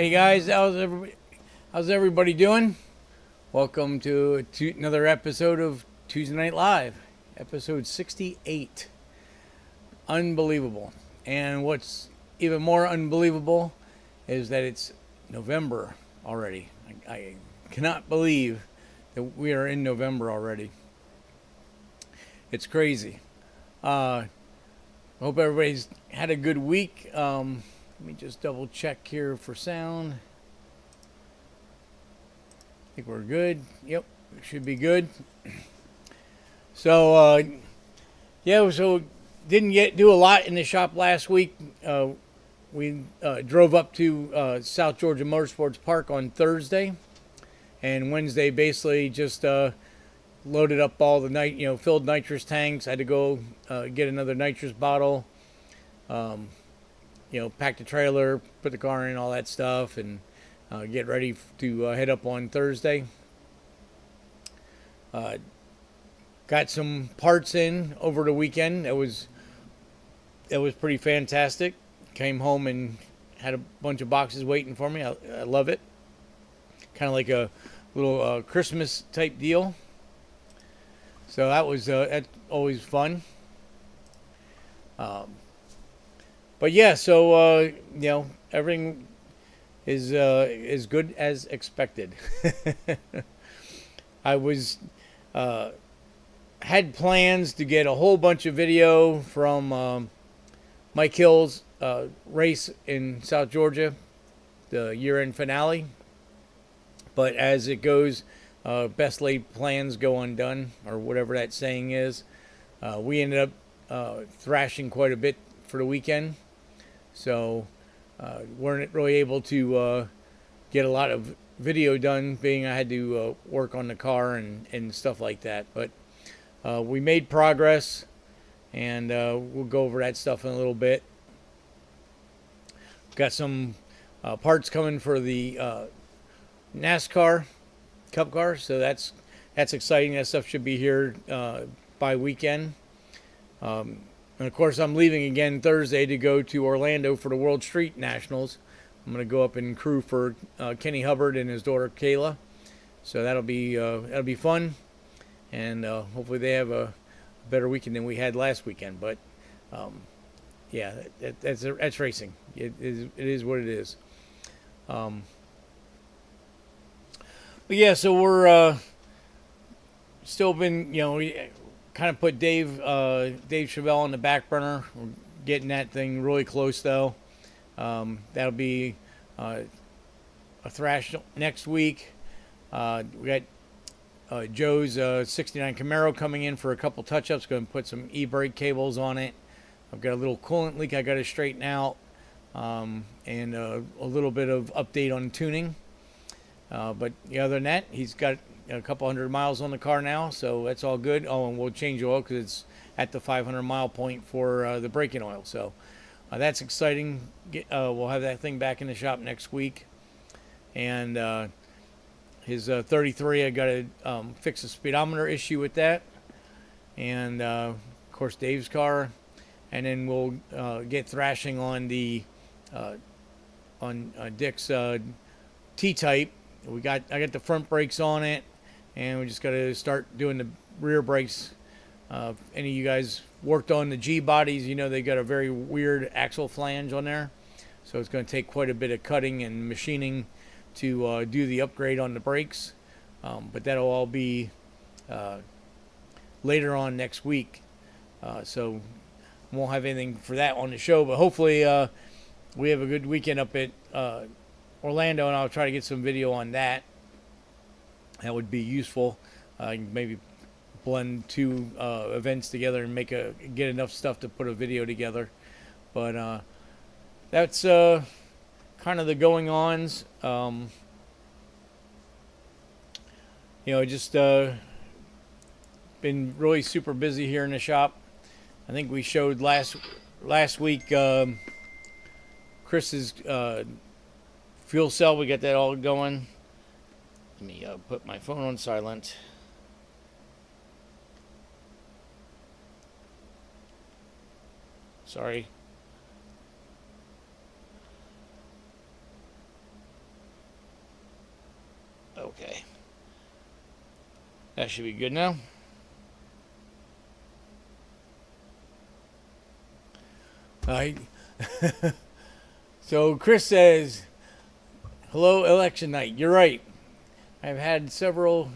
Hey guys, how's everybody doing? Welcome to another episode of Tuesday Night Live, episode 68. Unbelievable. And what's even more unbelievable is that it's November already. I cannot believe that we are in November already. It's crazy. I hope everybody's had a good week. Let me just double check here for sound. I think we're good. Yep, we should be good. So, so didn't do a lot in the shop last week. We drove up to South Georgia Motorsports Park on Thursday, and Wednesday basically just loaded up all the filled nitrous tanks. I had to go get another nitrous bottle. Pack the trailer, put the car in, all that stuff, and get ready to head up on Thursday. Got some parts in over the weekend. That was pretty fantastic. Came home and had a bunch of boxes waiting for me. I love it. Kind of like a little Christmas type deal. So that's always fun. But yeah, so everything is good as expected. I had plans to get a whole bunch of video from Mike Hill's race in South Georgia, the year-end finale. But as it goes, best laid plans go undone, or whatever that saying is. We ended up thrashing quite a bit for the weekend. So weren't really able to get a lot of video done, being I had to work on the car and stuff like that. But we made progress, and we'll go over that stuff in a little bit. Got some parts coming for the NASCAR Cup car, so that's exciting. That stuff should be here by weekend. And of course, I'm leaving again Thursday to go to Orlando for the World Street Nationals. I'm going to go up and crew for Kenny Hubbard and his daughter Kayla. So that'll be fun, and hopefully they have a better weekend than we had last weekend. But that's racing. It is what it is. But yeah, so we're still been kind of put Dave Chevelle on the back burner. We're getting that thing really close, though. That'll be a thrash next week. We got Joe's 69 Camaro coming in for a couple touch-ups. Going to put some e-brake cables on it. I've got a little coolant leak I got to straighten out, and a little bit of update on tuning. But other than that, he's got a couple hundred miles on the car now, so that's all good. Oh, and we'll change oil because it's at the 500 mile point for the braking oil. So that's exciting. We'll have that thing back in the shop next week. And his 33, I got to fix a speedometer issue with that. And of course, Dave's car. And then we'll get thrashing on the Dick's T-type. I got the front brakes on it, and we just got to start doing the rear brakes. Any of you guys worked on the G bodies, they got a very weird axle flange on there, so it's going to take quite a bit of cutting and machining to do the upgrade on the brakes. But that'll all be later on next week, so won't have anything for that on the show. But hopefully we have a good weekend up at Orlando, and I'll try to get some video on that. That would be useful. Maybe blend two events together and get enough stuff to put a video together. But that's kind of the going-ons. Just been really super busy here in the shop. I think we showed last week Chris's fuel cell. We got that all going. Let me put my phone on silent. Sorry. That should be good now. All right. So Chris says, hello, election night. You're right. I've had several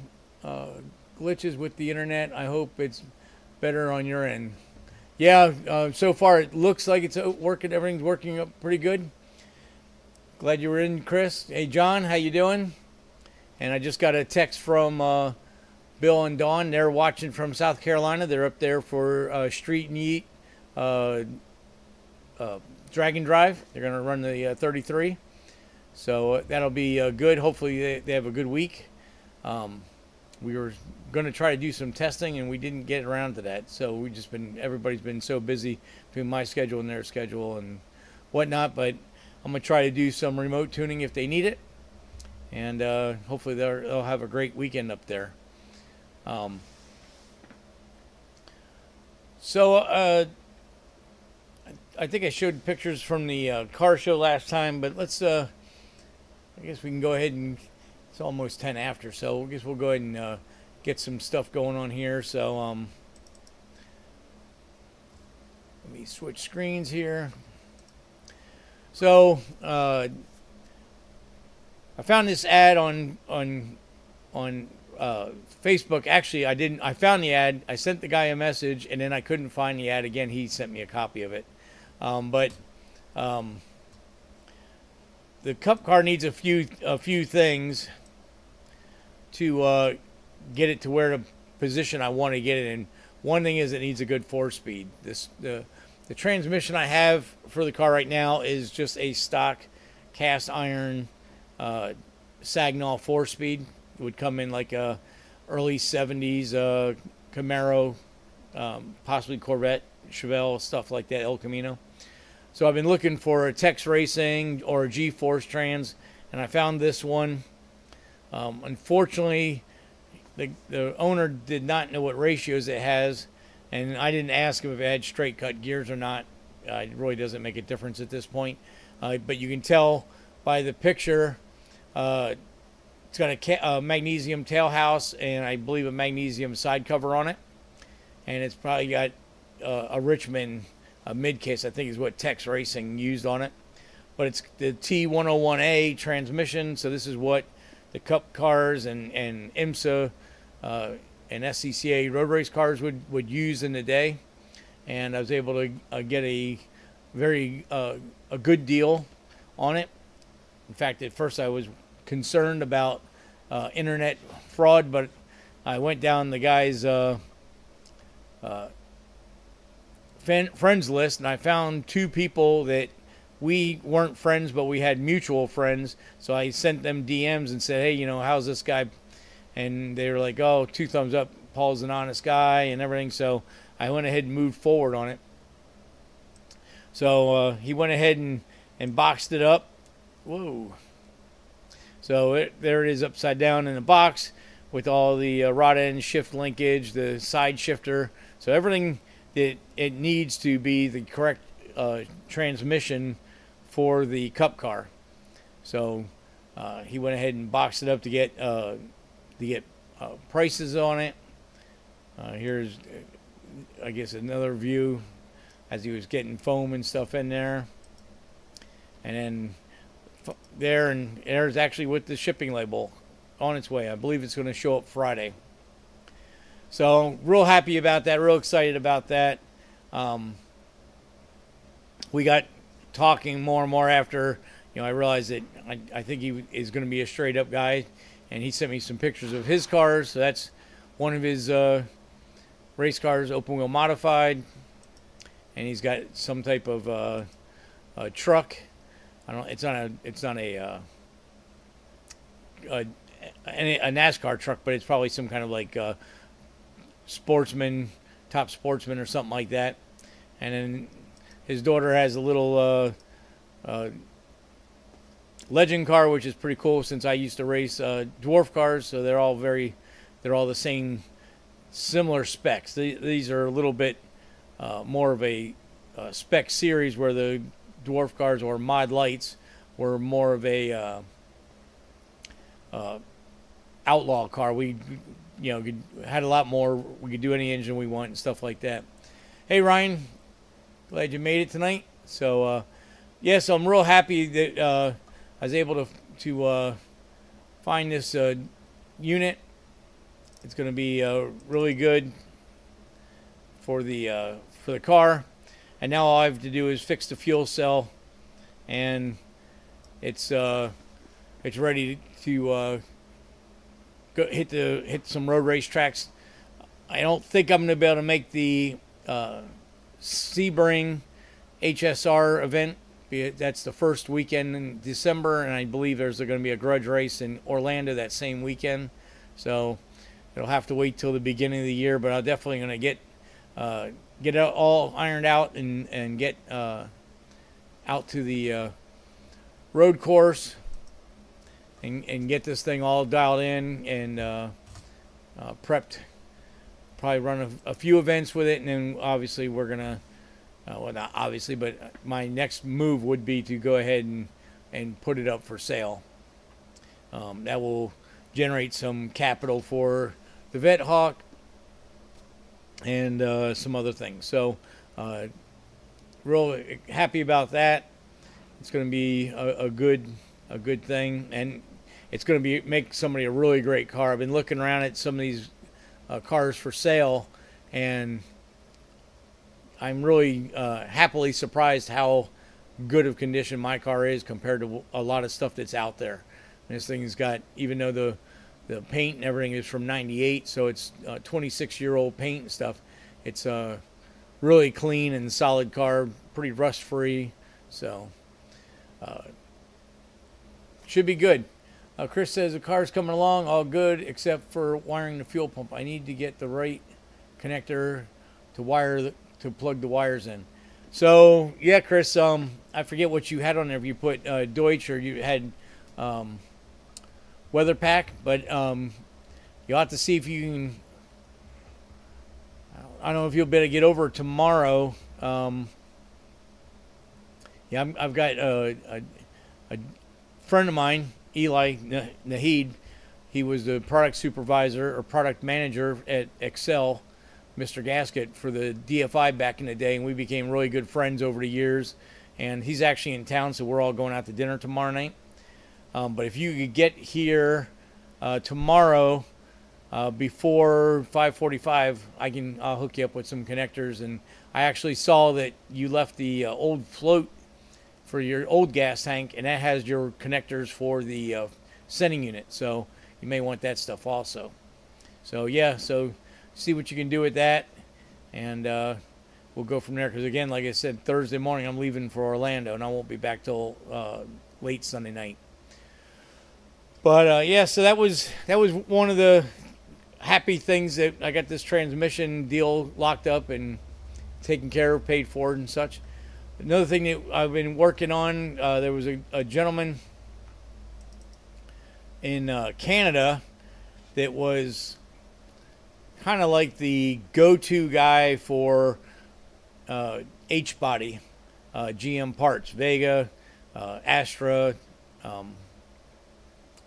glitches with the internet. I hope it's better on your end. Yeah, so far it looks like it's working. Everything's working up pretty good. Glad you were in, Chris. Hey, John, how you doing? And I just got a text from Bill and Dawn. They're watching from South Carolina. They're up there for Street and Eat Dragon Drive. They're going to run the 33. So that'll be good. Hopefully they have a good week. We were going to try to do some testing, and we didn't get around to that. So everybody's been so busy between my schedule and their schedule and whatnot. But I'm going to try to do some remote tuning if they need it. And hopefully they'll have a great weekend up there. I think I showed pictures from the car show last time, but let's, I guess we can go ahead and, it's almost 10 after, so I guess we'll go ahead and get some stuff going on here. So, let me switch screens here. So, I found this ad on Facebook. Actually, I found the ad. I sent the guy a message, and then I couldn't find the ad again. He sent me a copy of it. The Cup car needs a few things to get it to where the position I want to get it in. One thing is it needs a good 4-speed. The transmission I have for the car right now is just a stock cast iron Sagnol 4-speed. It would come in like a early 70s Camaro, possibly Corvette, Chevelle, stuff like that, El Camino. So I've been looking for a Tex Racing or a G-Force trans, and I found this one. Unfortunately, the owner did not know what ratios it has, and I didn't ask him if it had straight cut gears or not. It really doesn't make a difference at this point. But you can tell by the picture, it's got a magnesium tailhouse and I believe a magnesium side cover on it. And it's probably got a Richmond mid case, I think is what Tex Racing used on it. But it's the T101A transmission, so this is what the Cup cars and IMSA and SCCA road race cars would use in the day. And I was able to get a very a good deal on it. In fact, at first I was concerned about internet fraud, but I went down the guy's friends list, and I found two people that we weren't friends, but we had mutual friends. So I sent them DMs and said, hey, how's this guy? And they were like, oh, 2 thumbs up. Paul's an honest guy and everything. So I went ahead and moved forward on it. So he went ahead and boxed it up. Whoa. So there it is upside down in the box with all the rod end shift linkage, the side shifter. So everything that it needs to be the correct transmission for the Cup car. So he went ahead and boxed it up to get prices on it. Here's, I guess, another view as he was getting foam and stuff in there. And then there's actually with the shipping label on its way. I believe it's going to show up Friday. So real happy about that, real excited about that. We got talking more and more after, I realized that I think he is going to be a straight up guy, and he sent me some pictures of his cars. So that's one of his race cars, open wheel modified, and he's got some type of a truck. It's not a NASCAR truck, but it's probably some kind of like sportsman, top sportsman or something like that. And then his daughter has a little legend car, which is pretty cool since I used to race dwarf cars. So they're all the same, similar specs. These are a little bit more of a spec series, where the dwarf cars or mod lights were more of a outlaw car. We had a lot more. We could do any engine we want and stuff like that. Hey Ryan, glad you made it tonight. So so I'm real happy that I was able to find this unit. It's going to be really good for the car. And now all I have to do is fix the fuel cell, and it's ready to go hit some road race tracks. I don't think I'm going to be able to make the Sebring HSR event. That's the first weekend in December, and I believe there's going to be a grudge race in Orlando that same weekend. So it'll have to wait till the beginning of the year, but I'm definitely going to get it all ironed out and get out to the road course and get this thing all dialed in and prepped. Probably run a few events with it, and then obviously we're gonna well, not obviously, but my next move would be to go ahead and put it up for sale. That will generate some capital for the VetteHawk and some other things. So real happy about that. It's going to be a good thing, and it's going to make somebody a really great car. I've been looking around at some of these cars for sale, and I'm really happily surprised how good of condition my car is compared to a lot of stuff that's out there. And this thing's got, even though the paint and everything is from 98, so it's 26-year-old paint and stuff, it's a really clean and solid car, pretty rust-free, so should be good. Chris says the car's coming along all good except for wiring the fuel pump. I need to get the right connector to plug the wires in. So yeah, Chris, I forget what you had on there. If you put Deutsch or you had Weather Pack, but you'll have to see if you can. I don't know if you'll be able to get over tomorrow. I've got a friend of mine, Eli Nahid. He was the product supervisor or product manager at Excel, Mr. Gasket, for the DFI back in the day, and we became really good friends over the years. And he's actually in town, so we're all going out to dinner tomorrow night. But if you could get here tomorrow before 5:45, I'll hook you up with some connectors. And I actually saw that you left the old float for your old gas tank, and that has your connectors for the sending unit. So you may want that stuff also. So yeah, so see what you can do with that, and we'll go from there. Because again, like I said, Thursday morning I'm leaving for Orlando, and I won't be back till late Sunday night. But so that was one of the happy things, that I got this transmission deal locked up and taken care of, paid for, and such. Another thing that I've been working on, there was a gentleman in Canada that was kind of like the go-to guy for H-body, GM parts, Vega, Astra,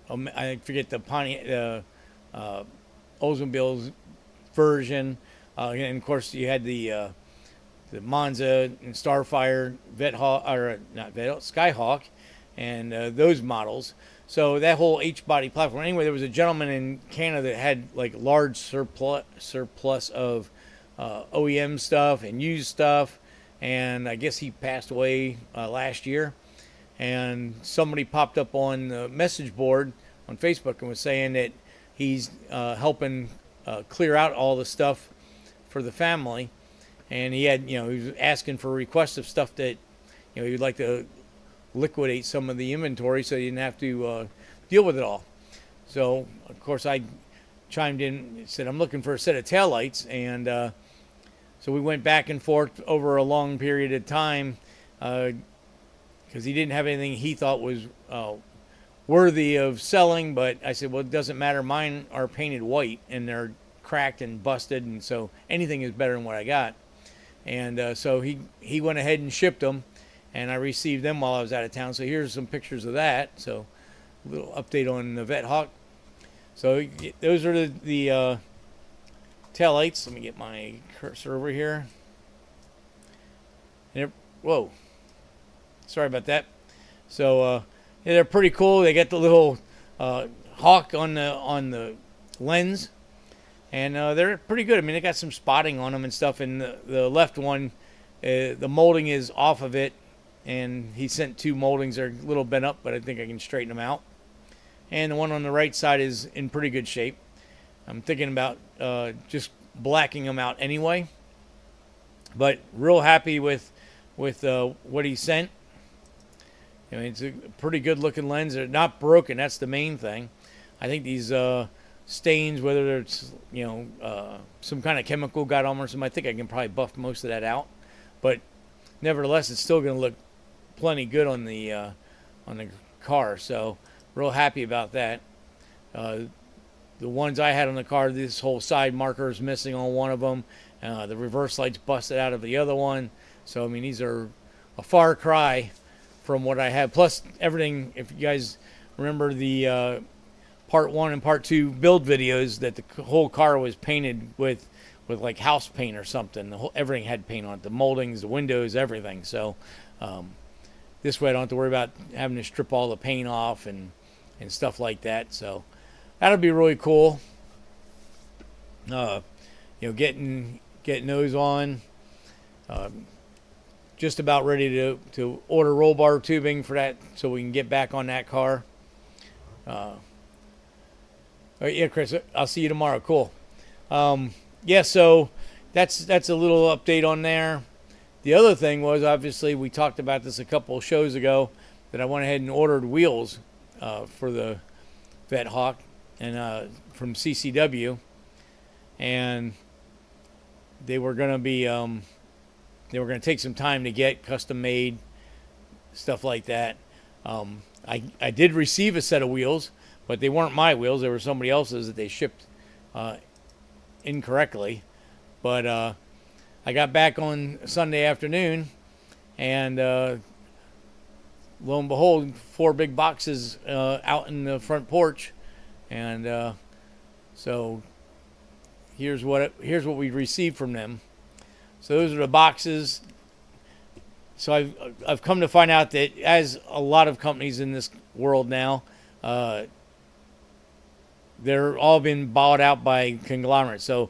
I forget the Pontiac, Oldsmobile's version, and of course you had the Monza and Starfire, VetteHawk, or not VetteHawk, Skyhawk, and those models. So that whole H-body platform. Anyway, there was a gentleman in Canada that had like large surplus of OEM stuff and used stuff, and I guess he passed away last year. And somebody popped up on the message board on Facebook and was saying that he's helping clear out all the stuff for the family. And he had, he was asking for requests of stuff that, he would like to liquidate some of the inventory so he didn't have to deal with it all. So, of course, I chimed in and said, I'm looking for a set of taillights. And so we went back and forth over a long period of time because he didn't have anything he thought was worthy of selling. But I said, well, it doesn't matter. Mine are painted white, and they're cracked and busted, and so anything is better than what I got. And so he went ahead and shipped them, and I received them while I was out of town. So here's some pictures of that. So a little update on the VetteHawk. So those are the tail lights. Let me get my cursor over here. And whoa, sorry about that. So yeah, they're pretty cool. They got the little hawk on the lens, and they're pretty good. I mean, they got some spotting on them and stuff. And the left one, the molding is off of it, and he sent 2 moldings. They're a little bent up, but I think I can straighten them out. And the one on the right side is in pretty good shape. I'm thinking about just blacking them out anyway. But real happy with what he sent. I mean, it's a pretty good looking lens. They're not broken. That's the main thing. I think these stains, whether it's some kind of chemical got on or something, I think I can probably buff most of that out. But nevertheless, it's still going to look plenty good on the car. So real happy about that. The ones I had on the car, this whole side marker is missing on one of them. The reverse light's busted out of the other one. So I mean, these are a far cry from what I had. Plus everything, if you guys remember the part 1 and part 2 build videos, that the whole car was painted with like house paint or something. Everything had paint on it, the moldings, the windows, everything. So this way I don't have to worry about having to strip all the paint off and stuff like that. So that'll be really cool. Getting those on. Just about ready to order roll bar tubing for that, so we can get back on that car. Yeah, Chris, I'll see you tomorrow. Cool. Yeah, so that's a little update on there. The other thing was, obviously, we talked about this a couple of shows ago, that I went ahead and ordered wheels for the VetteHawk and from CCW, and they were going to be they were going to take some time to get custom made, stuff like that. I did receive a set of wheels, but they weren't my wheels. They were somebody else's that they shipped incorrectly. But I got back on Sunday afternoon, and lo and behold, 4 big boxes out in the front porch. And so here's what we received from them. So those are the boxes. So I've come to find out that, as a lot of companies in this world now, they're all been bought out by conglomerates. So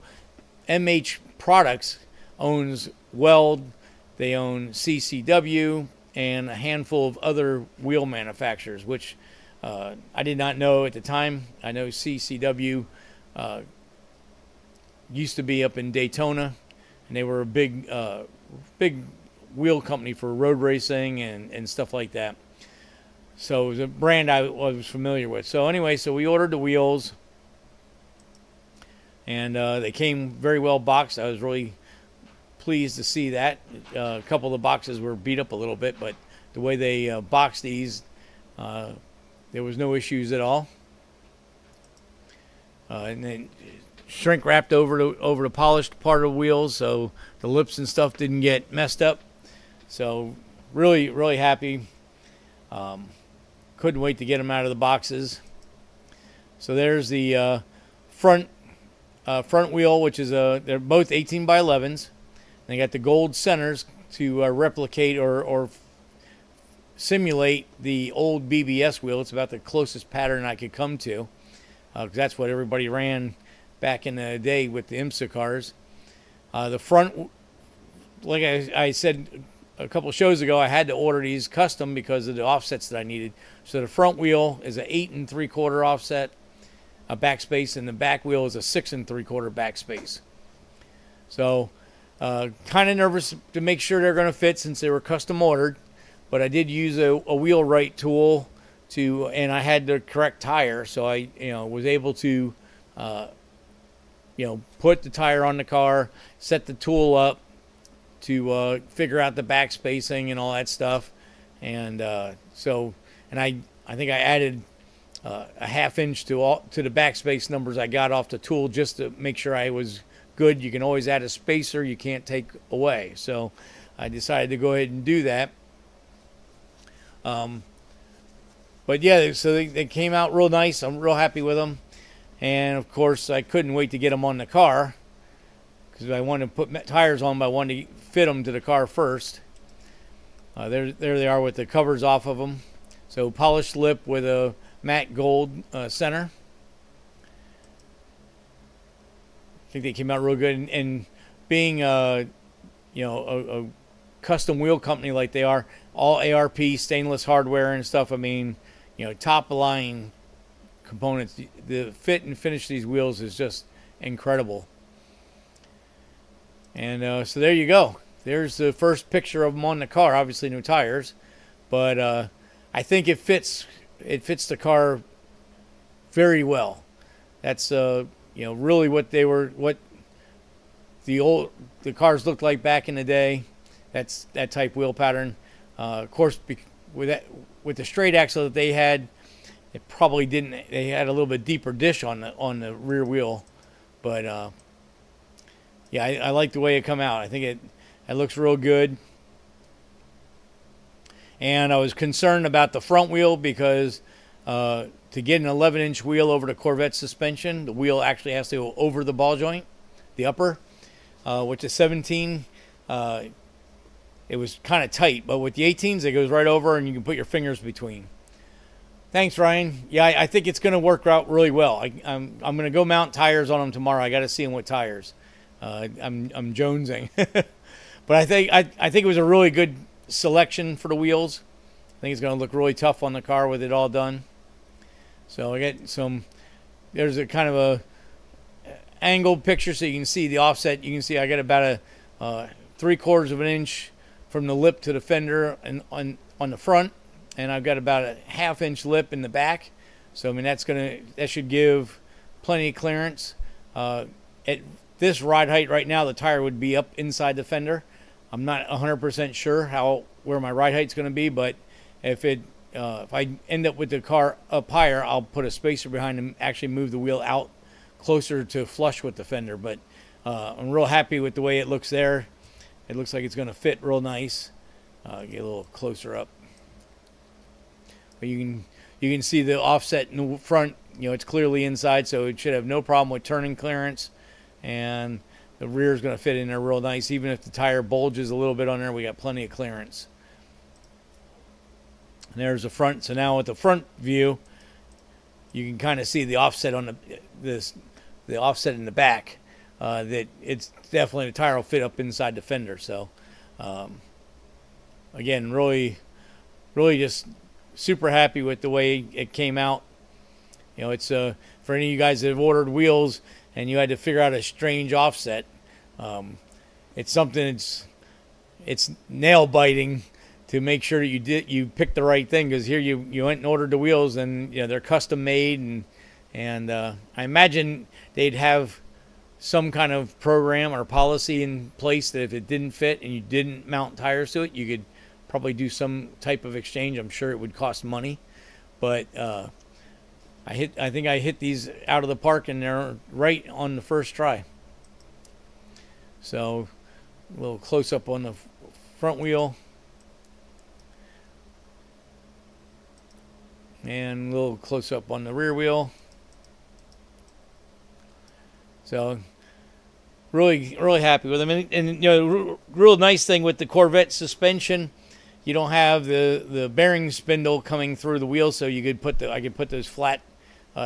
MH Products owns Weld, they own CCW, and a handful of other wheel manufacturers, which I did not know at the time. I know CCW used to be up in Daytona, and they were a big wheel company for road racing and stuff like that. So it was a brand I was familiar with. So anyway, so we ordered the wheels, and they came very well boxed. I was really pleased to see that. A couple of the boxes were beat up a little bit, but the way they boxed these, there was no issues at all. And then shrink wrapped over the polished part of the wheels, so the lips and stuff didn't get messed up. So really, really happy. Couldn't wait to get them out of the boxes. So there's the front wheel, which is they're both 18 by 11s. They got the gold centers to replicate or simulate the old BBS wheel. It's about the closest pattern I could come to, because that's what everybody ran back in the day with the IMSA cars. The front, like I said a couple shows ago, I had to order these custom because of the offsets that I needed. So the front wheel is an 8 3/4 offset, a backspace, and the back wheel is a 6 3/4 backspace. So kind of nervous to make sure they're going to fit since they were custom ordered, but I did use a wheelwright tool and I had the correct tire, so I was able to put the tire on the car, set the tool up to figure out the back spacing and all that stuff. And I think I added a half inch to the backspace numbers I got off the tool just to make sure I was good. You can always add a spacer, you can't take away. So I decided to go ahead and do that. But yeah, so they came out real nice. I'm real happy with them. And of course, I couldn't wait to get them on the car because I wanted to put tires on, but I wanted to fit them to the car first. There they are with the covers off of them. So polished lip with a matte gold center. I think they came out real good. And being a custom wheel company like they are, all ARP stainless hardware and stuff. I mean, top of line components. The fit and finish of these wheels is just incredible. And so there you go. There's the first picture of them on the car. Obviously, no tires, but I think it fits. It fits the car very well. That's really what the cars looked like back in the day. That's that type wheel pattern. Of course, with the straight axle that they had, it probably didn't. They had a little bit deeper dish on the rear wheel, but yeah, I like the way it come out. I think it looks real good. And I was concerned about the front wheel because to get an 11-inch wheel over the Corvette suspension, the wheel actually has to go over the ball joint, the upper. With the 17, it was kind of tight, but with the 18s, it goes right over and you can put your fingers between. Thanks, Ryan. Yeah, I think it's going to work out really well. I'm going to go mount tires on them tomorrow. I got to see them with tires. I'm jonesing, but I think it was a really good selection for the wheels. I think it's going to look really tough on the car with it all done. So I get some. There's a kind of a angled picture so you can see the offset. You can see I got about a 3/4 of an inch from the lip to the fender and on the front, and I've got about a 1/2 inch lip in the back. So I mean that should give plenty of clearance. At this ride height right now, the tire would be up inside the fender. I'm not 100% sure where my ride height's going to be, but if I end up with the car up higher, I'll put a spacer behind and actually move the wheel out closer to flush with the fender. But I'm real happy with the way it looks there. It looks like it's going to fit real nice. Get a little closer up, but you can see the offset in the front. It's clearly inside, so it should have no problem with turning clearance. And the rear is going to fit in there real nice. Even if the tire bulges a little bit on there, we got plenty of clearance. And there's the front. So now with the front view, you can kind of see the offset on the offset in the back. That it's definitely the tire will fit up inside the fender. So again, really just super happy with the way it came out. It's for any of you guys that have ordered wheels and you had to figure out a strange offset. It's something it's nail biting to make sure that you picked the right thing, because here you went and ordered the wheels and they're custom made and I imagine they'd have some kind of program or policy in place that if it didn't fit and you didn't mount tires to it, you could probably do some type of exchange. I'm sure it would cost money, but I think I hit these out of the park, and they're right on the first try. So a little close up on the front wheel, and a little close up on the rear wheel. So really happy with them. And real nice thing with the Corvette suspension, you don't have the bearing spindle coming through the wheel, so I could put those flat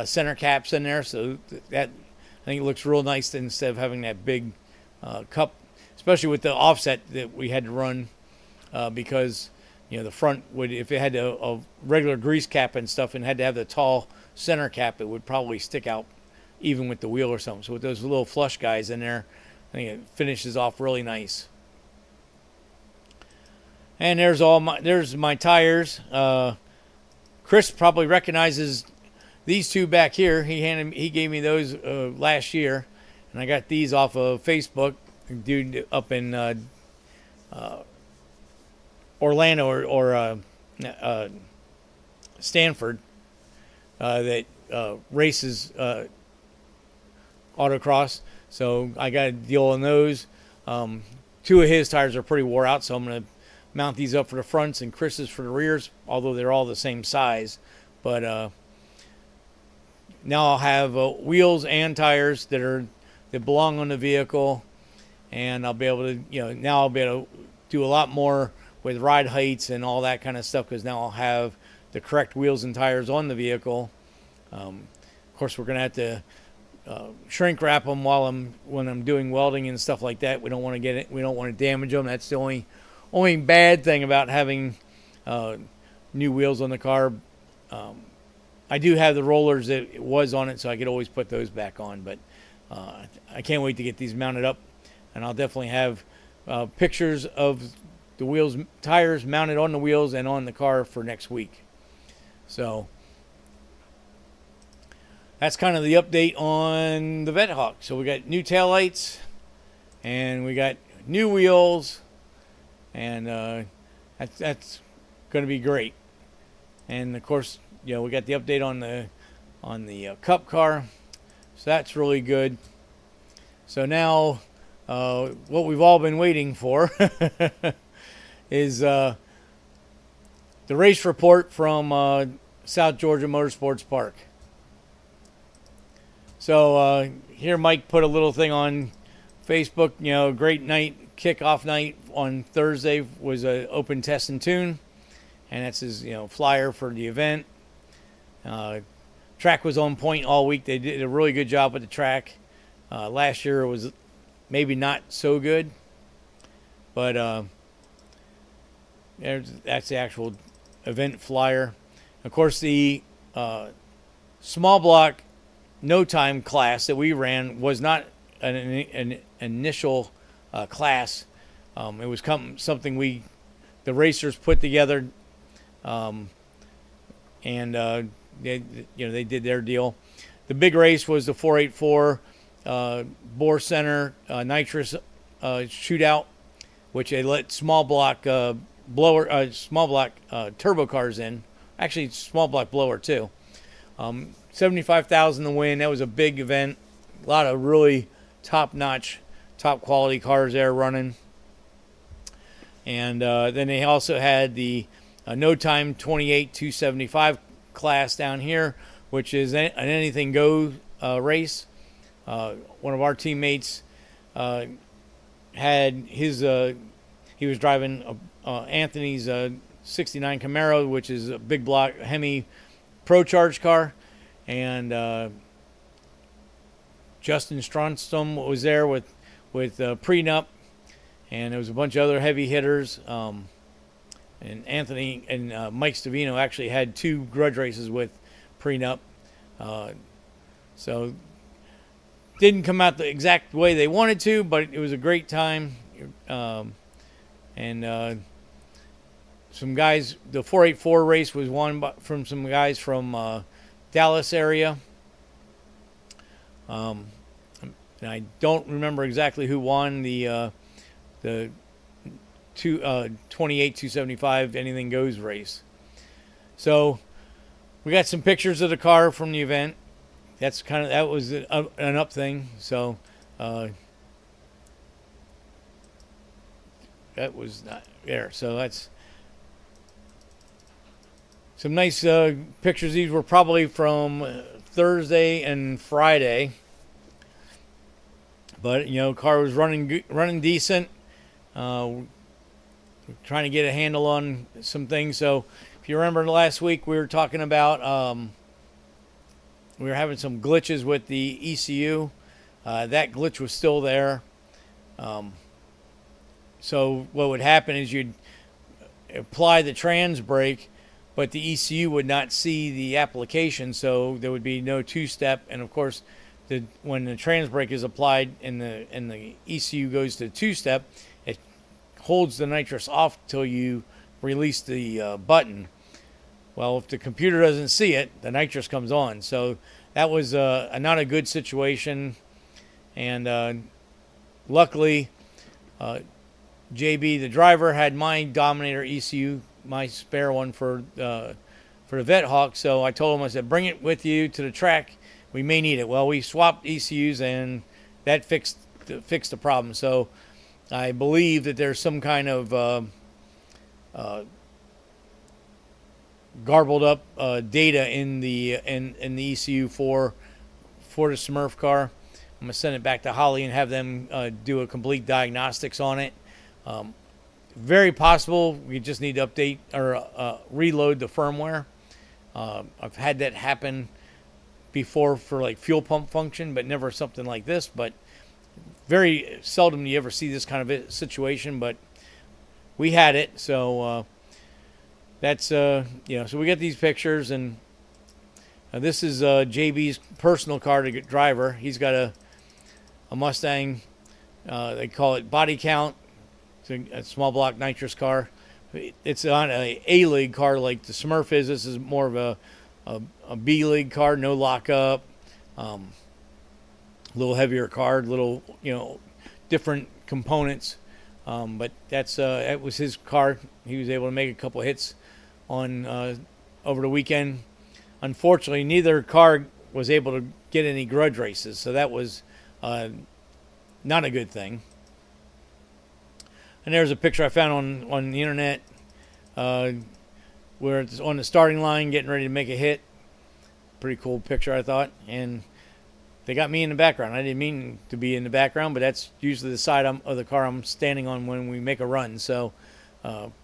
center caps in there, so that I think it looks real nice instead of having that big cup, especially with the offset that we had to run because the front would, if it had a regular grease cap and stuff and had to have the tall center cap, it would probably stick out even with the wheel or something. So with those little flush guys in there, I think it finishes off really nice. And there's my tires. Chris probably recognizes these two back here. He gave me those last year, and I got these off of Facebook. A dude up in Orlando or Stanford that races autocross. So I got a deal on those. Two of his tires are pretty wore out, so I'm going to mount these up for the fronts and Chris's for the rears, although they're all the same size. But now I'll have wheels and tires that belong on the vehicle, and I'll be able to, now I'll be able to do a lot more with ride heights and all that kind of stuff, because now I'll have the correct wheels and tires on the vehicle. Of course, we're going to have to shrink wrap them when I'm doing welding and stuff like that. We don't want to get it. We don't want to damage them. That's the only bad thing about having new wheels on the car. I do have the rollers that it was on it, so I could always put those back on. But I can't wait to get these mounted up, and I'll definitely have pictures of the tires mounted on the wheels and on the car for next week. So that's kind of the update on the VetteHawk. So we got new taillights, and we got new wheels, and that's going to be great. And of course, we got the update on the Cup car, so that's really good. So now, what we've all been waiting for is the race report from South Georgia Motorsports Park. So here Mike put a little thing on Facebook. Great night, kickoff night on Thursday was an open test and tune, and that's his flyer for the event. Track was on point all week. They did a really good job with the track. Last year it was maybe not so good, but that's the actual event flyer. Of course, the small block no time class that we ran was not an initial class. It was something the racers put together, and they did their deal. The big race was the 484 bore center nitrous shootout, which they let small block turbo cars in. Actually, small block blower too. 75,000 to win. That was a big event. A lot of really top-notch, top-quality cars there running. And then they also had the no time 28-275 class down here, which is an anything go race. One of our teammates had his he was driving Anthony's 69 Camaro, which is a big block Hemi Pro Charge car, and Justin Stronstrom was there with Prenup, and there was a bunch of other heavy hitters. And Anthony and Mike Stavino actually had 2 grudge races with Prenup. So didn't come out the exact way they wanted to, but it was a great time. And some guys, the 484 race was won from some guys from Dallas area. And I don't remember exactly who won the 28-275 anything goes race. So we got some pictures of the car from the event. That was an up thing. So that was not there. So that's some nice pictures. These were probably from Thursday and Friday. But car was running decent. Trying to get a handle on some things. So if you remember last week, we were talking about we were having some glitches with the ECU. That glitch was still there. So what would happen is you'd apply the trans brake, but the ECU would not see the application, so there would be no two-step. And of course, when the trans brake is applied and the ECU goes to two-step, it holds the nitrous off till you release the button. Well, if the computer doesn't see it, the nitrous comes on. So that was not a good situation. And luckily, JB, the driver, had my Dominator ECU, my spare one for the VetteHawk. So I told him, I said, bring it with you to the track. We may need it. Well, we swapped ECUs, and that fixed the problem. So I believe that there's some kind of garbled up data in the ECU for the Smurf car. I'm gonna send it back to Holly and have them do a complete diagnostics on it. Very possible we just need to update or reload the firmware. I've had that happen before for like fuel pump function, but never something like this. But very seldom do you ever see this kind of a situation, but we had it. So that's so we got these pictures, and this is JB's personal car to get driver. He's got a Mustang. They call it body count. It's a small block nitrous car. It's on a A-League car like the Smurf is. This is more of a B-League car, no lockup. A little heavier car, little, different components. But that was his car. He was able to make a couple of hits on over the weekend. Unfortunately, neither car was able to get any grudge races, so that was not a good thing. And there's a picture I found on the internet where it's on the starting line getting ready to make a hit. Pretty cool picture, I thought. And they got me in the background. I didn't mean to be in the background, but that's usually the side of the car I'm standing on when we make a run. So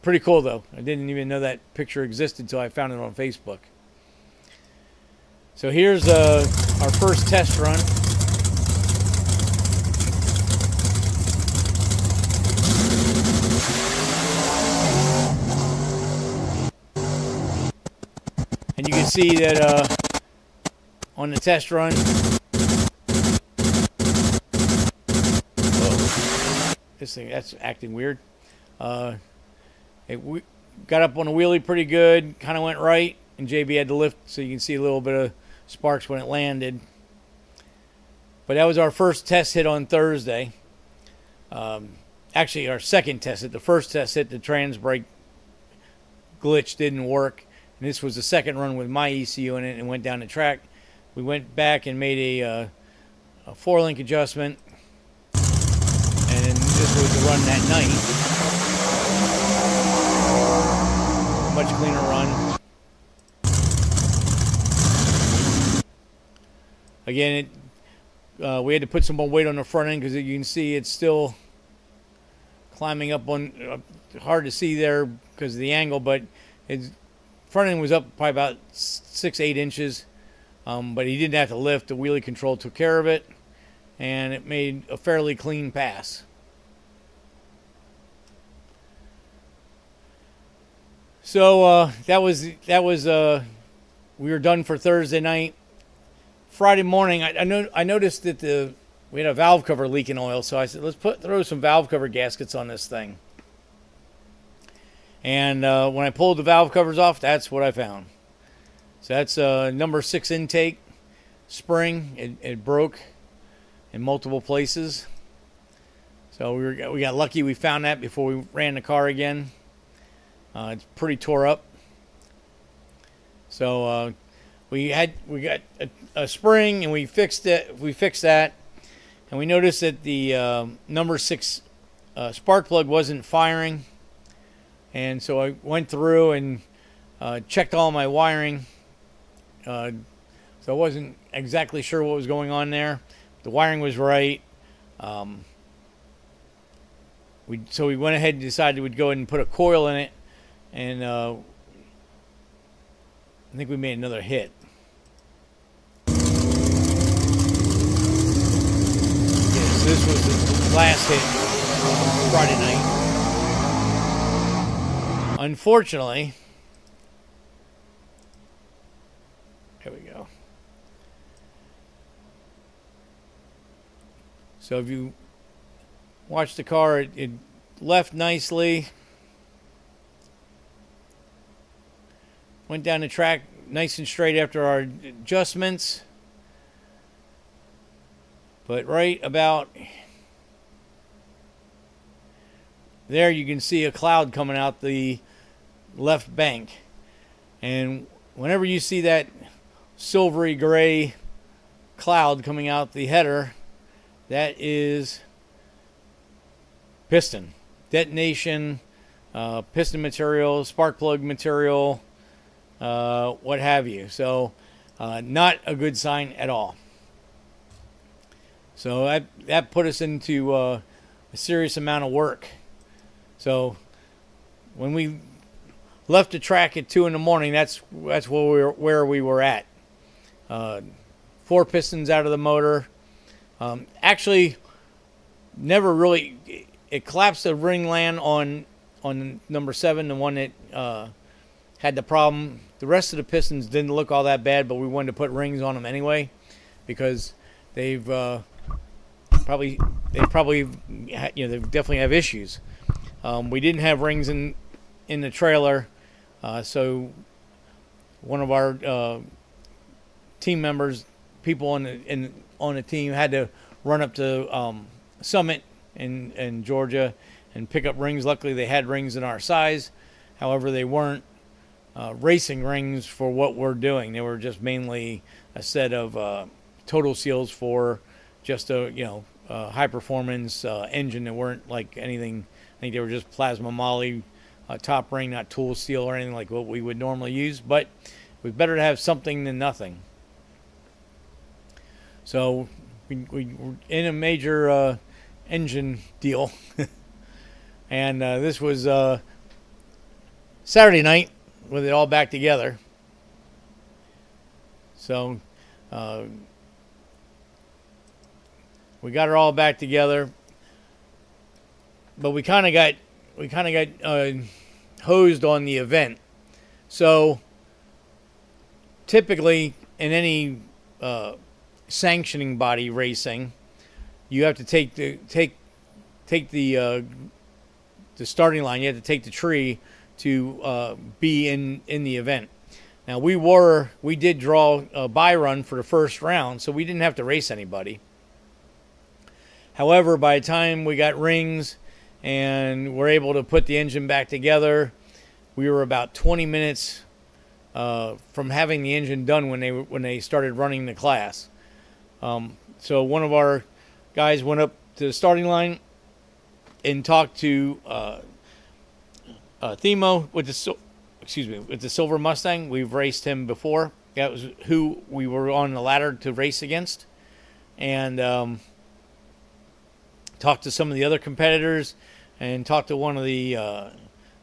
pretty cool, though. I didn't even know that picture existed until I found it on Facebook. So here's our first test run. And you can see that on the test run, this thing, that's acting weird. We got up on a wheelie pretty good, kind of went right, and JB had to lift so you can see a little bit of sparks when it landed. But that was our first test hit on Thursday. Actually, our second test hit. The first test hit, the trans brake glitch didn't work. And this was the second run with my ECU in it and went down the track. We went back and made a 4-link adjustment. And then this was the run that night. Much cleaner run. Again, we had to put some more weight on the front end because you can see it's still climbing up on, hard to see there because of the angle, but its front end was up probably about 6-8 inches, but he didn't have to lift. The wheelie control took care of it, and it made a fairly clean pass. So that was we were done for Thursday night. Friday morning, I noticed that we had a valve cover leaking oil, so I said, let's throw some valve cover gaskets on this thing. And when I pulled the valve covers off, that's what I found. So that's number 6 intake spring. It broke in multiple places. So we got lucky we found that before we ran the car again. It's pretty tore up. So we got a spring and we fixed it. We fixed that, and we noticed that the number 6 spark plug wasn't firing. And so I went through and checked all my wiring. So I wasn't exactly sure what was going on there. The wiring was right. So we went ahead and decided we'd go ahead and put a coil in it. And I think we made another hit. Yeah, so this was the last hit Friday night. Unfortunately, there we go. So if you watch the car, it left nicely. Went down the track nice and straight after our adjustments. But right about there you can see a cloud coming out the left bank. And whenever you see that silvery gray cloud coming out the header, that is piston. Detonation, piston material, spark plug material. what have you. So not a good sign at all. So that put us into a serious amount of work. So when we left the track at 2 a.m, that's where we were at. 4 pistons out of the motor. Actually, never really. It collapsed the ring land on number 7, the one that had the problem. The rest of the pistons didn't look all that bad, but we wanted to put rings on them anyway because they've probably they definitely have issues. We didn't have rings in the trailer, so one of our team members, people on the team, had to run up to Summit in Georgia and pick up rings. Luckily, they had rings in our size. However, they weren't racing rings for what we're doing. They were just mainly a set of total seals for just a high performance engine. That weren't like anything. I think they were just plasma moly top ring, not tool steel or anything like what we would normally use. But it was better to have something than nothing. So we were in a major engine deal, and this was Saturday night with it all back together. So we got it all back together, but we kind of got hosed on the event. So typically in any sanctioning body racing, you have to take the starting line. You have to take the tree to be in the event. Now we did draw a bye run for the first round, so we didn't have to race anybody. However, by the time we got rings and were able to put the engine back together, we were about 20 minutes from having the engine done when they started running the class. So one of our guys went up to the starting line and talked to Themo with the silver Mustang. We've raced him before. That was who we were on the ladder to race against, and talked to some of the other competitors, and talked to one of the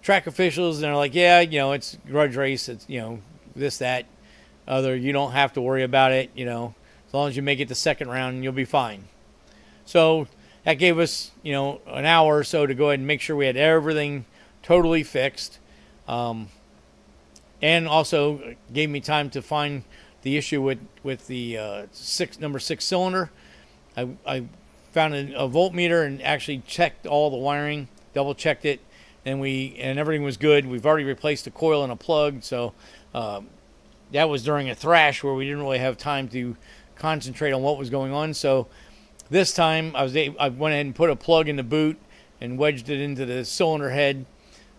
track officials, and they're like, yeah, it's grudge race, it's this, that, other. You don't have to worry about it. As long as you make it the second round, you'll be fine. So that gave us, an hour or so to go ahead and make sure we had everything totally fixed. And also gave me time to find the issue with the number 6 cylinder. I found a voltmeter and actually checked all the wiring, double checked it, and everything was good. We've already replaced a coil and a plug, so that was during a thrash where we didn't really have time to concentrate on what was going on. So this time I went ahead and put a plug in the boot and wedged it into the cylinder head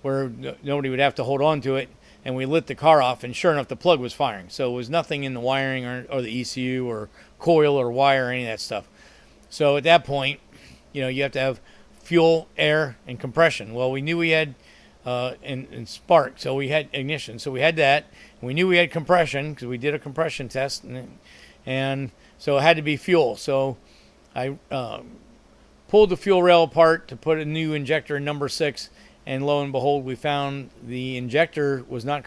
where nobody would have to hold on to it, and we lit the car off, and sure enough the plug was firing. So it was nothing in the wiring or the ECU or coil or wire or any of that stuff. So at that point, you have to have fuel, air, and compression. Well, we knew we had and spark, so we had ignition, so we had that. We knew we had compression because we did a compression test, and so it had to be fuel. So I pulled the fuel rail apart to put a new injector in number 6, and lo and behold, we found the injector was not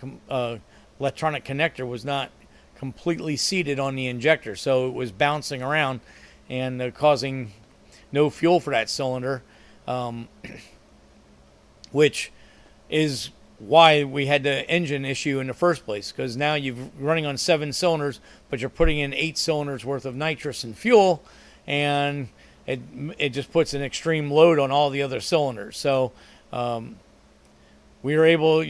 electronic connector was not completely seated on the injector, so it was bouncing around and causing no fuel for that cylinder, which is why we had the engine issue in the first place, because now you're running on 7 cylinders, but you're putting in 8 cylinders worth of nitrous and fuel, and it just puts an extreme load on all the other cylinders. So we were able,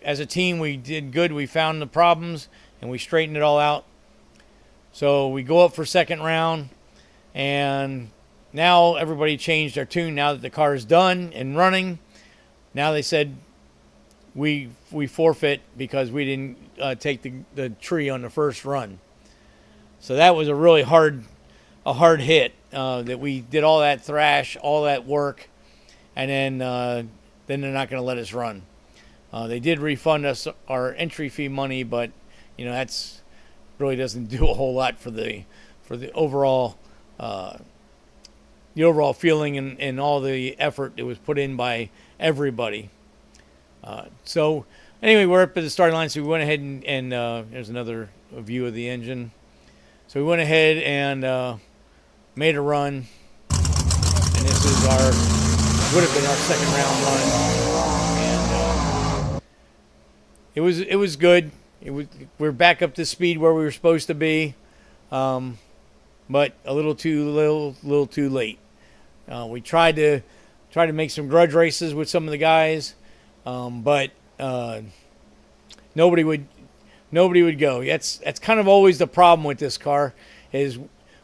as a team, we did good. We found the problems and we straightened it all out. So we go up for second round, and now everybody changed their tune. Now that the car is done and running, now they said we forfeit because we didn't take the tree on the first run. So that was a really hard hit, that we did all that thrash, all that work, and then they're not going to let us run. They did refund us our entry fee money, but that's really doesn't do a whole lot for the overall feeling and all the effort that was put in by everybody. So anyway, we're up at the starting line, so we went ahead and there's another view of the engine. So we went ahead and made a run, and this is would have been our second round run, and it was good. We're back up to speed where we were supposed to be, but a little too late. We tried to make some grudge races with some of the guys, but nobody would go. That's kind of always the problem with this car, is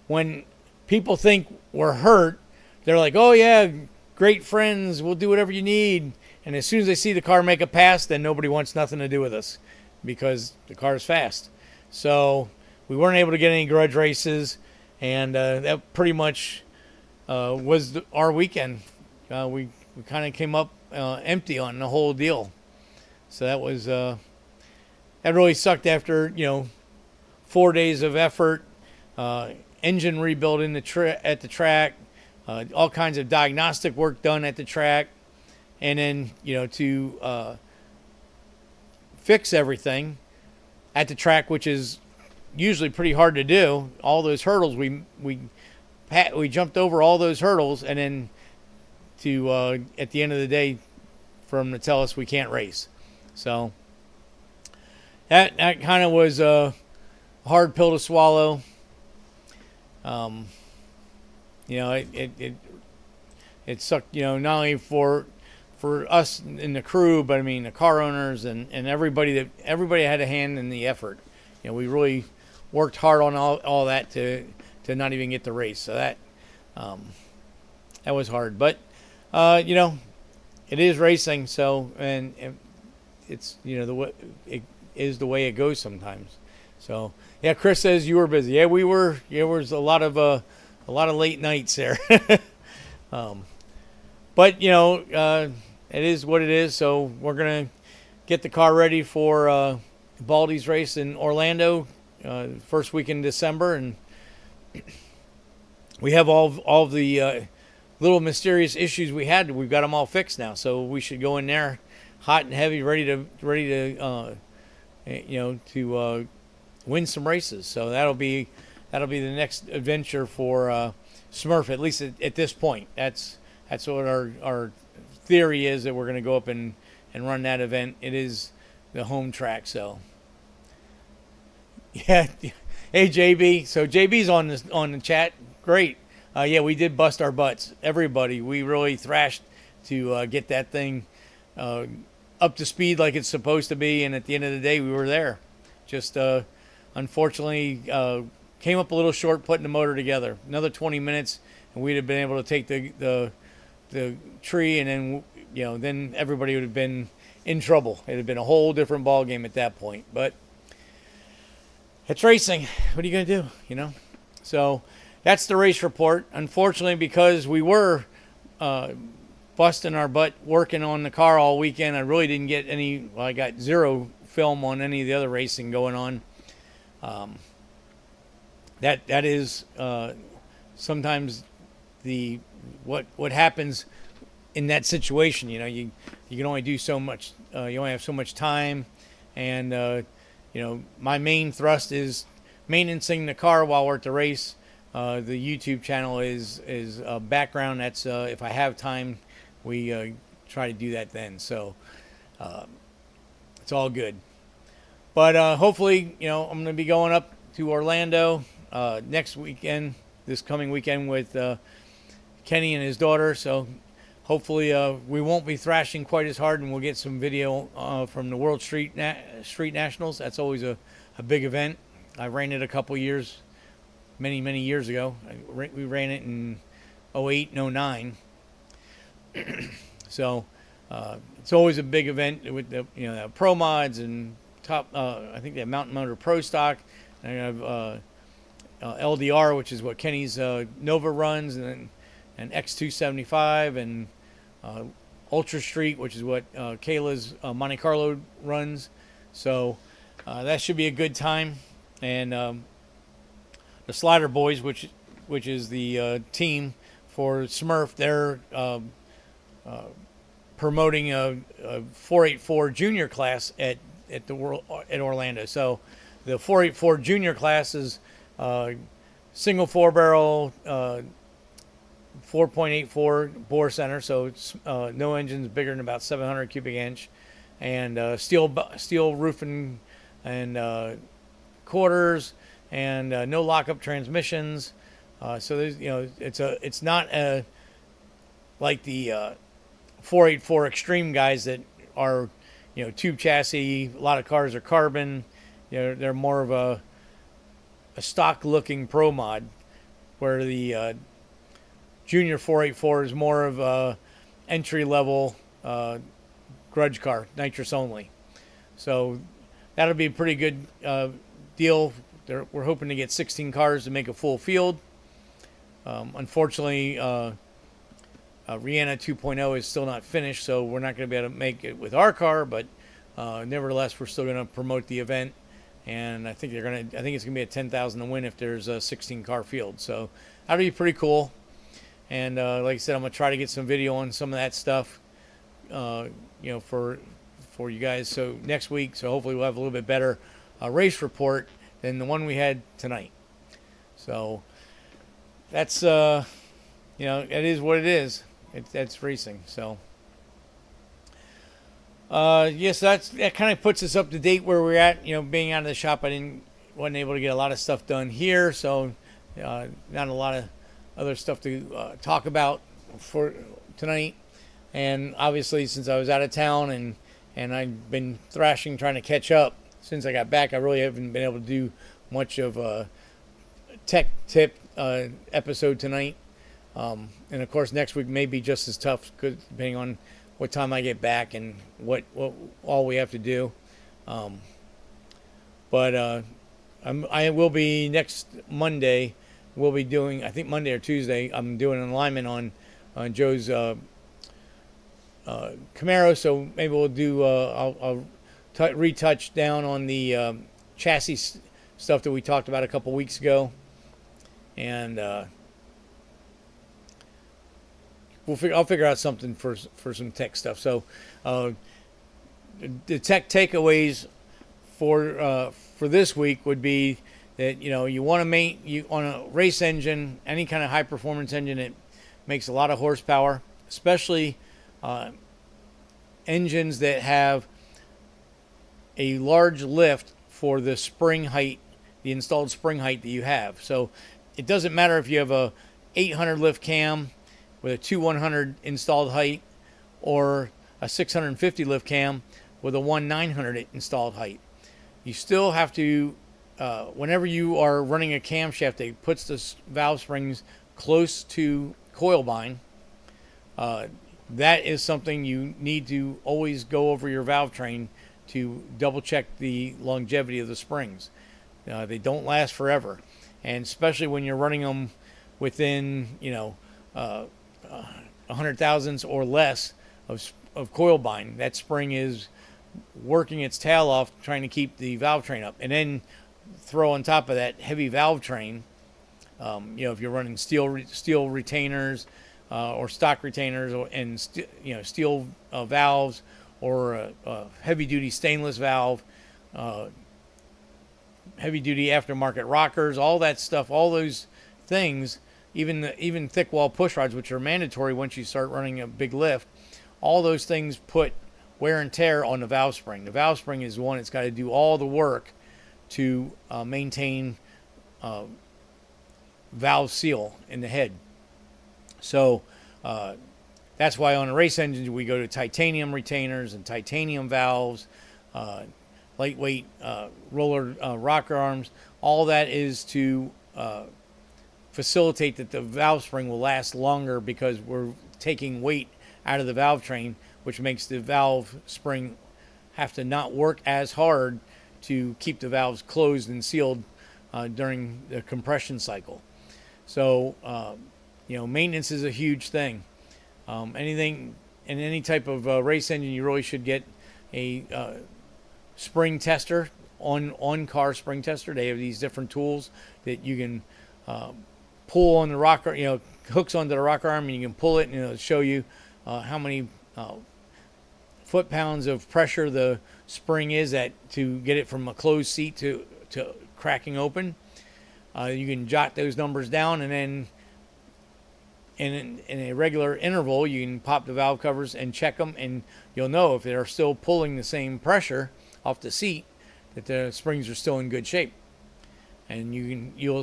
when people think we're hurt, they're like, oh yeah, great friends, we'll do whatever you need. And as soon as they see the car make a pass, then nobody wants nothing to do with us because the car is fast. So we weren't able to get any grudge races, and that pretty much was our weekend. We kind of came up empty on the whole deal. So that was that really sucked after 4 days of effort, engine rebuild at the track, all kinds of diagnostic work done at the track, and then to fix everything at the track, which is usually pretty hard to do. All those hurdles, we jumped over all those hurdles, and then to at the end of the day, for them to tell us we can't race. So that kind of was a hard pill to swallow. It sucked, not only for us in the crew, but I mean the car owners and everybody had a hand in the effort. We really worked hard on all that to not even get the race. So that was hard, but it is racing. So and it's it is the way it goes sometimes. So yeah, Chris says you were busy. Yeah, we were. Yeah, there was a lot of late nights there. But it is what it is. So we're gonna get the car ready for Baldy's race in Orlando, first week in December, and we have all the little mysterious issues we had. We've got them all fixed now, so we should go in there hot and heavy, ready to win some races. So that'll be the next adventure for Smurf, at least at this point. That's what our theory is, that we're going to go up and run that event. It is the home track, so yeah. Hey JB, so JB's on the chat. Great. Yeah, we did bust our butts. Everybody, we really thrashed to get that thing up to speed like it's supposed to be, and at the end of the day, we were there. Just unfortunately came up a little short putting the motor together. Another 20 minutes, and we'd have been able to take the tree, and then then everybody would have been in trouble. It had been a whole different ball game at that point. But it's racing. What are you gonna do? So that's the race report. Unfortunately, because we were busting our butt working on the car all weekend, I really didn't get any. Well, I got zero film on any of the other racing going on. That is sometimes what happens in that situation. You can only do so much. You only have so much time, and my main thrust is maintaining the car while we're at the race. The YouTube channel is background. That's if I have time, we try to do that then. So it's all good. But hopefully, I'm going to be going up to Orlando next weekend, this coming weekend with Kenny and his daughter. So hopefully we won't be thrashing quite as hard, and we'll get some video from the World Street Nationals. That's always a big event. I ran it a couple years, many years ago. We ran it in 08 and 09. So it's always a big event with the pro mods and top. I think they have Mountain Motor Pro Stock. And I have LDR, which is what Kenny's Nova runs, and X275, and Ultra Street, which is what Kayla's Monte Carlo runs. So that should be a good time. And the Slider Boys, which is the team for Smurf, they're promoting a 484 junior class at Orlando. So the 484 junior class is single 4-barrel 4.84 bore center, so it's no engines bigger than about 700 cubic inch, and steel roofing and quarters, and no lockup transmissions. So there's, it's not like the 484 Extreme guys that are, tube chassis. A lot of cars are carbon. They're more of a stock looking pro mod, where the Junior 484 is more of a entry level grudge car, nitrous only. So that'll be a pretty good deal. We're hoping to get 16 cars to make a full field. Unfortunately, Rihanna 2.0 is still not finished, so we're not going to be able to make it with our car, but nevertheless, we're still going to promote the event. And I think it's going to be a 10,000 to win if there's a 16 car field. So that'll be pretty cool. And like I said, I'm going to try to get some video on some of that stuff, for you guys. So next week, so hopefully we'll have a little bit better race report than the one we had tonight. So that's, it is what it is. That's racing. So, yes, that kind of puts us up to date where we're at. Being out of the shop, wasn't able to get a lot of stuff done here. So, not a lot of other stuff to talk about for tonight. And obviously, since I was out of town and I've been thrashing, trying to catch up since I got back, I really haven't been able to do much of a tech tip episode tonight. And of course, next week may be just as tough, depending on what time I get back and what all we have to do. But I will be next Monday. We'll be doing, I think Monday or Tuesday, I'm doing an alignment on Joe's Camaro. So maybe we'll do, I'll retouch down on the chassis stuff that we talked about a couple weeks ago. And I'll figure out something for some tech stuff. So the tech takeaways for this week would be that you want to on a race engine, any kind of high performance engine, it makes a lot of horsepower, especially engines that have a large lift for the spring height, the installed spring height that you have. So it doesn't matter if you have a 800 lift cam with a 2100 installed height, or a 650 lift cam with a 1900 installed height. You still have to, whenever you are running a camshaft that puts the valve springs close to coil bind, that is something you need to always go over your valve train to double check the longevity of the springs. They don't last forever, and especially when you're running them within 100 thousandths or less of coil bind. That spring is working its tail off trying to keep the valve train up, and then throw on top of that heavy valve train. If you're running steel retainers or stock retainers, and steel valves, or a heavy duty stainless valve, heavy duty aftermarket rockers, all that stuff, all those things. Even thick wall push rods, which are mandatory once you start running a big lift, all those things put wear and tear on the valve spring. The valve spring is the one that's got to do all the work to maintain valve seal in the head. So that's why on a race engine we go to titanium retainers and titanium valves, lightweight roller rocker arms. All that is to facilitate that the valve spring will last longer, because we're taking weight out of the valve train, which makes the valve spring have to not work as hard to keep the valves closed and sealed during the compression cycle. So, maintenance is a huge thing. Anything in any type of race engine, you really should get a spring tester, on car spring tester. They have these different tools that you can pull on the rocker, hooks onto the rocker arm, and you can pull it, and it'll show you how many foot-pounds of pressure the spring is at to get it from a closed seat to cracking open. You can jot those numbers down, and then in a regular interval, you can pop the valve covers and check them, and you'll know if they're still pulling the same pressure off the seat, that the springs are still in good shape. And you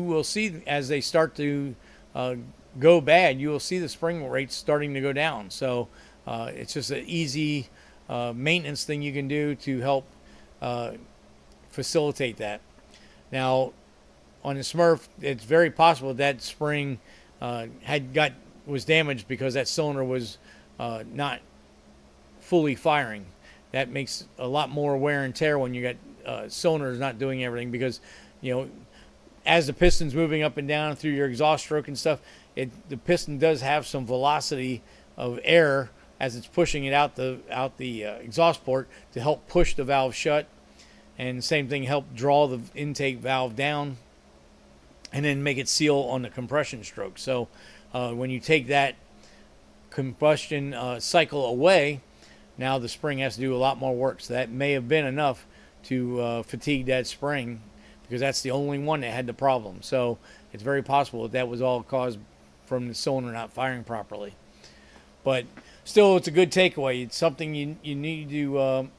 will see as they start to go bad, you will see the spring rates starting to go down. So it's just an easy maintenance thing you can do to help facilitate that. Now, on the Smurf, it's very possible that spring was damaged because that cylinder was not fully firing. That makes a lot more wear and tear when you got cylinders not doing everything, because as the piston's moving up and down through your exhaust stroke and stuff, the piston does have some velocity of air as it's pushing it out the exhaust port to help push the valve shut, and same thing, help draw the intake valve down and then make it seal on the compression stroke. So when you take that combustion cycle away, now the spring has to do a lot more work. So that may have been enough to fatigue that spring, because that's the only one that had the problem. So it's very possible that was all caused from the cylinder not firing properly. But still, it's a good takeaway. It's something you need to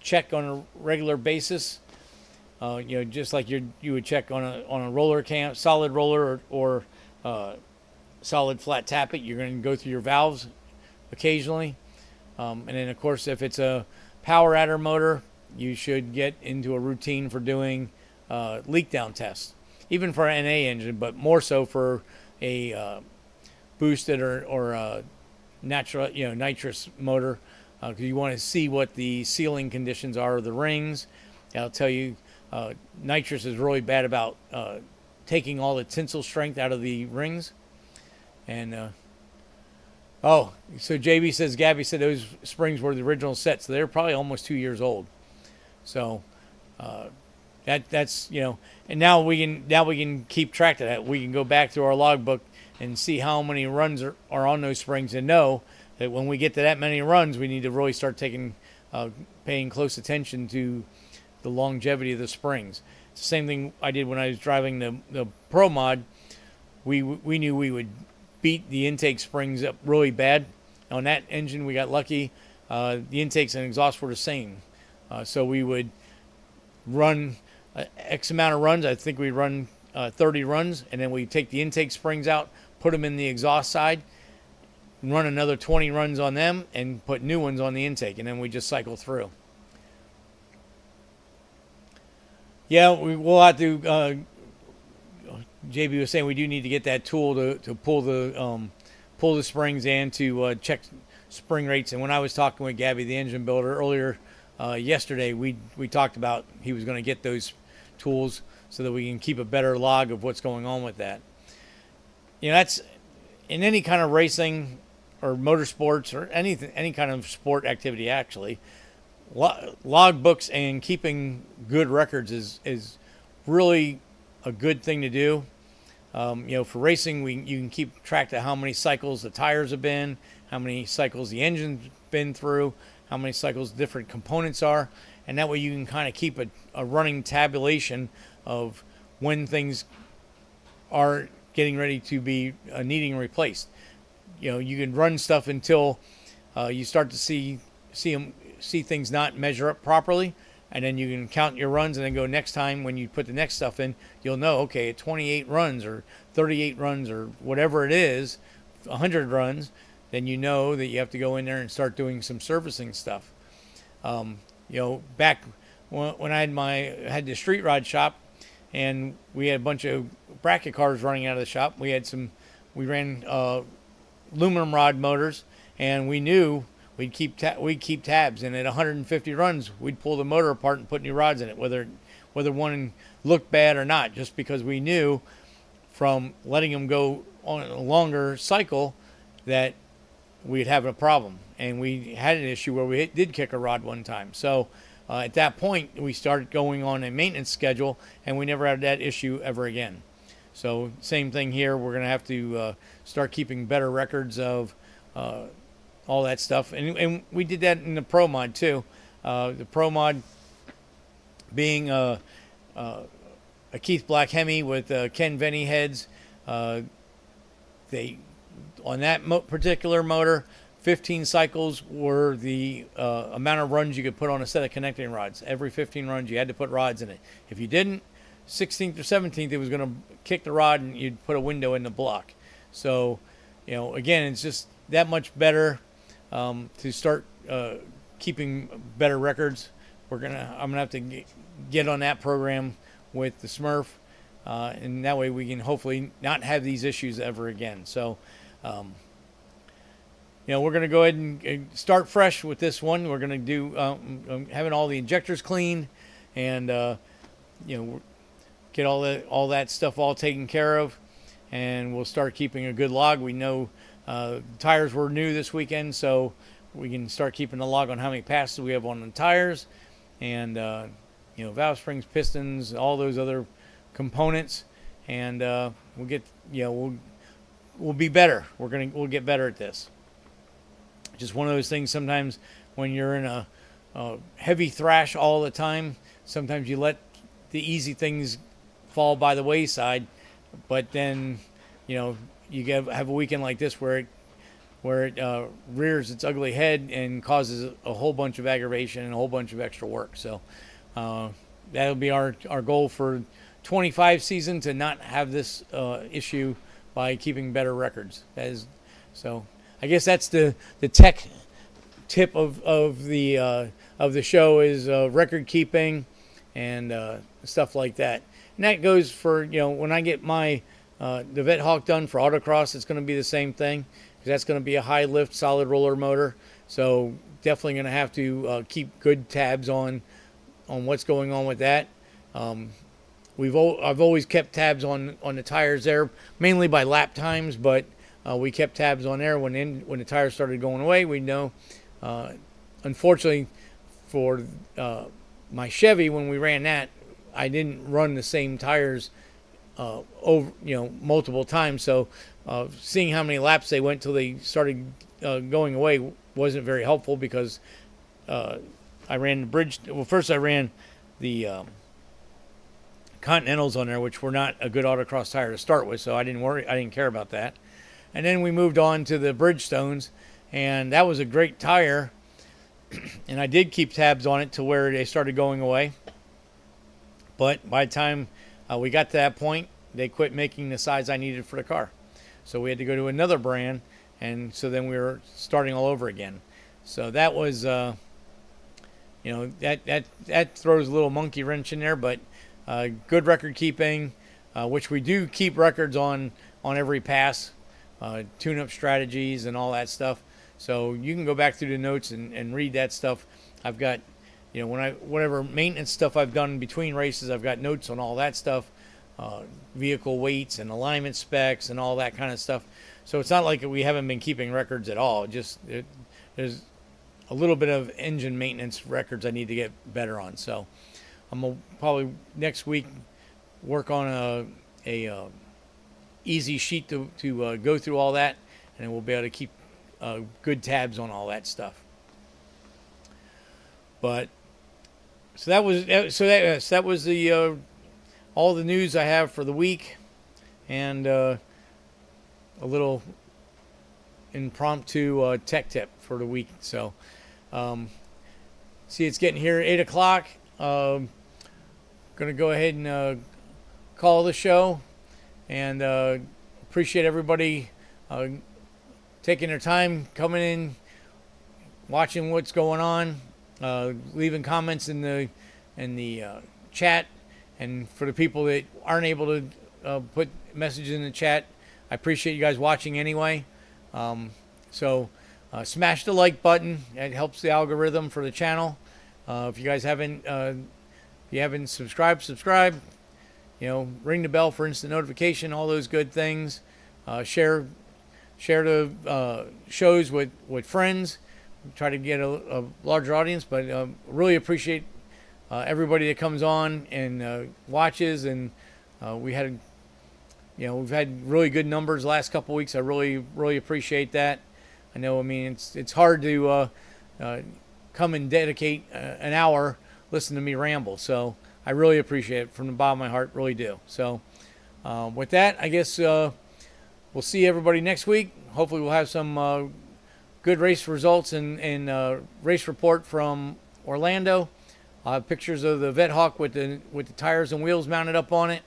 check on a regular basis. Just like you would check on a roller cam, solid roller or solid flat tappet. You're going to go through your valves occasionally. And then, of course, if it's a power adder motor, you should get into a routine for doing leak down tests, even for an NA engine, but more so for a boosted or natural, nitrous motor, because you want to see what the sealing conditions are of the rings. That'll tell you nitrous is really bad about taking all the tensile strength out of the rings. And so JB says, Gabby said those springs were the original set, so they're probably almost 2 years old. So that's and now we can keep track of that. We can go back through our logbook and see how many runs are on those springs, and know that when we get to that many runs, we need to really start paying close attention to the longevity of the springs. It's the same thing I did when I was driving the Pro Mod. We knew we would beat the intake springs up really bad. On that engine, we got lucky. The intakes and exhaust were the same. So we would run X amount of runs. I think we run 30 runs, and then we take the intake springs out, put them in the exhaust side, and run another 20 runs on them, and put new ones on the intake, and then we just cycle through. Yeah, we'll have to. JB was saying we do need to get that tool to pull the springs and to check spring rates. And when I was talking with Gabby, the engine builder, earlier yesterday, we talked about he was going to get those tools so that we can keep a better log of what's going on with that. That's in any kind of racing or motorsports or any kind of sport activity, actually. Log books and keeping good records is really a good thing to do. For racing, you can keep track of how many cycles the tires have been, how many cycles the engine's been through, how many cycles different components are, and that way you can kind of keep a running tabulation of when things are getting ready to be needing replaced. You can run stuff until you start to see things not measure up properly, and then you can count your runs, and then go next time when you put the next stuff in, you'll know, okay, at 28 runs or 38 runs or whatever it is, 100 runs, then you know that you have to go in there and start doing some servicing stuff. Back when I had the street rod shop, and we had a bunch of bracket cars running out of the shop, we ran aluminum rod motors, and we knew we'd keep tabs, and at 150 runs, we'd pull the motor apart and put new rods in it, whether one looked bad or not, just because we knew from letting them go on a longer cycle that we'd have a problem. And we had an issue where we did kick a rod one time. So at that point, we started going on a maintenance schedule, and we never had that issue ever again. So same thing here. We're going to have to start keeping better records of all that stuff. And we did that in the Pro Mod too. The Pro Mod being a Keith Black Hemi with Ken Venny heads. They on that particular motor, 15 cycles were the amount of runs you could put on a set of connecting rods. Every 15 runs, you had to put rods in it. If you didn't, 16th or 17th, it was going to kick the rod and you'd put a window in the block. So, again, it's just that much better to start keeping better records. I'm gonna have to get on that program with the Smurf, and that way we can hopefully not have these issues ever again. So, we're going to go ahead and start fresh with this one. We're going to do having all the injectors cleaned, and get all that stuff all taken care of, and we'll start keeping a good log. We know tires were new this weekend, so we can start keeping a log on how many passes we have on the tires, and valve springs, pistons, all those other components, and we'll get we'll be better. We'll get better at this. Just one of those things. Sometimes when you're in a heavy thrash all the time, sometimes you let the easy things fall by the wayside, but then you have a weekend like this where it rears its ugly head and causes a whole bunch of aggravation and a whole bunch of extra work. So that'll be our goal for 25 season, to not have this issue by keeping better records. So I guess that's the tech tip of the show is record keeping and stuff like that. And that goes for when I get my the VetteHawk done for autocross, it's going to be the same thing, because that's going to be a high lift solid roller motor. So definitely going to have to keep good tabs on what's going on with that. I've always kept tabs on the tires there, mainly by lap times, but we kept tabs on there when the tires started going away. We know, unfortunately, for my Chevy, when we ran that, I didn't run the same tires over multiple times. So seeing how many laps they went till they started going away wasn't very helpful, because I ran the bridge. Well, first I ran the Continentals on there, which were not a good autocross tire to start with, so I didn't care about that. And then we moved on to the Bridgestones, and that was a great tire, and I did keep tabs on it to where they started going away. But by the time we got to that point, they quit making the size I needed for the car. So we had to go to another brand, and so then we were starting all over again. So that was, that throws a little monkey wrench in there, but good record keeping, which we do keep records on every pass, tune-up strategies and all that stuff. So you can go back through the notes and read that stuff. I've got, whatever maintenance stuff I've done between races, I've got notes on all that stuff, vehicle weights and alignment specs and all that kind of stuff. So it's not like we haven't been keeping records at all. There's a little bit of engine maintenance records I need to get better on. So I'm gonna probably next week work on a easy sheet to go through all that, and we'll be able to keep good tabs on all that stuff. But that was the all the news I have for the week, and a little impromptu tech tip for the week. So see, it's getting here at 8 o'clock. Going to go ahead and call the show, and appreciate everybody taking their time, coming in, watching what's going on, leaving comments in the chat. And for the people that aren't able to put messages in the chat, I appreciate you guys watching anyway. So smash the like button. It helps the algorithm for the channel. If you guys haven't subscribe. Ring the bell for instant notification, all those good things. Share share the shows with friends, try to get a larger audience. But really appreciate everybody that comes on and watches. And we've had really good numbers the last couple weeks. I really appreciate that. I know, I mean, it's hard to come and dedicate an hour listen to me ramble. So I really appreciate it from the bottom of my heart, really do. So with that, I guess we'll see everybody next week. Hopefully we'll have some good race results and race report from Orlando. I'll have pictures of the VetteHawk with the tires and wheels mounted up on it.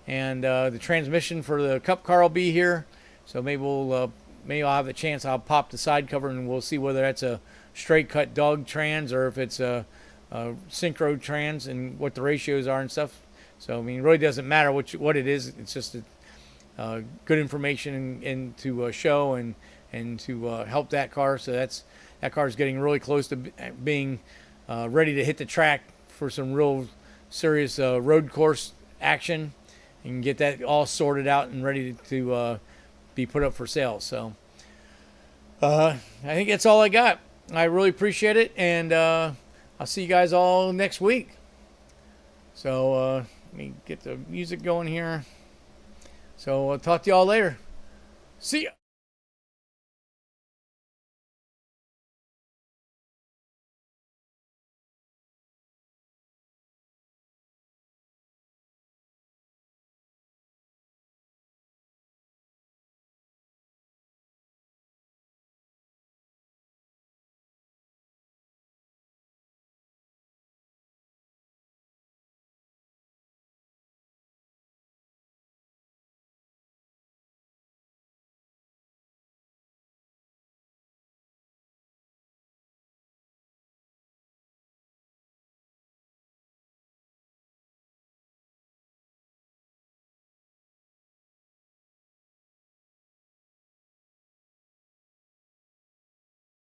And the transmission for the Cup car will be here. So maybe I'll have the chance. I'll pop the side cover and we'll see whether that's a straight cut dog trans or if it's a synchro trans and what the ratios are and stuff. So I mean, it really doesn't matter what it is. It's just good information and to show and to help that car. So that car is getting really close to being ready to hit the track for some real serious road course action and get that all sorted out and ready to be put up for sale. So I think that's all I got. I really appreciate it, and I'll see you guys all next week. So let me get the music going here. So I'll talk to you all later. See ya.